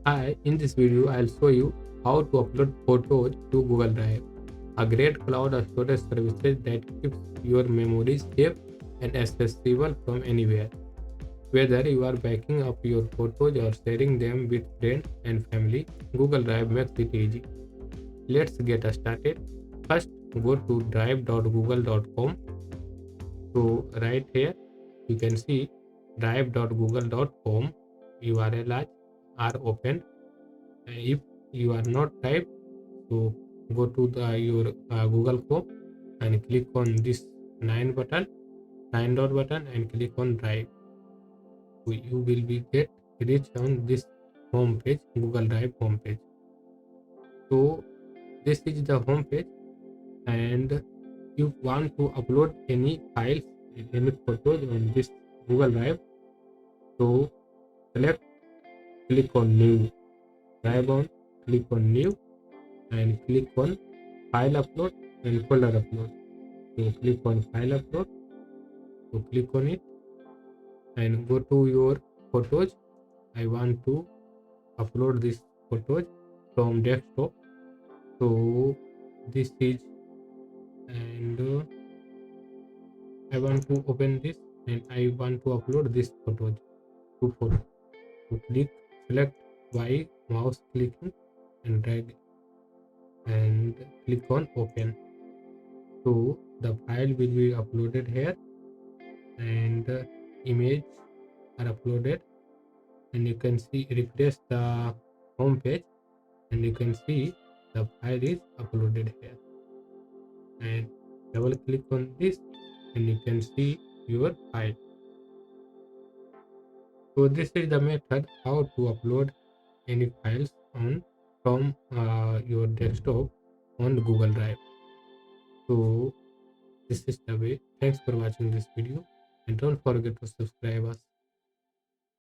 Hi, in this video I'll show you how to upload photos to Google Drive, a great cloud storage service that keeps your memories safe and accessible from anywhere. Whether you are backing up your photos or sharing them with friends and family, Google Drive makes it easy. Let's get started. First, go to drive.google.com. So right here you can see drive.google.com URL are open. If you are not type, so go to your Google Chrome and click on this nine dot button and click on Drive. So you will be get reach on this home page, Google Drive home page. So this is the home page, and you want to upload any files, any photos on this Google Drive. So select, click on New, drive on, click on New, and click on File Upload and Folder Upload. So click on File Upload. So click on it and go to your photos. I want to upload this photos from desktop. So this is, and I want to open this and I want to upload this photos to photo. So click, select by mouse clicking and drag and click on open. So the file will be uploaded here and the image are uploaded, and you can see, refresh the home page and you can see the file is uploaded here, and double click on this and you can see your file. So this is the method how to upload any files on from your desktop on Google Drive. So this is the way. Thanks for watching this video and don't forget to subscribe us.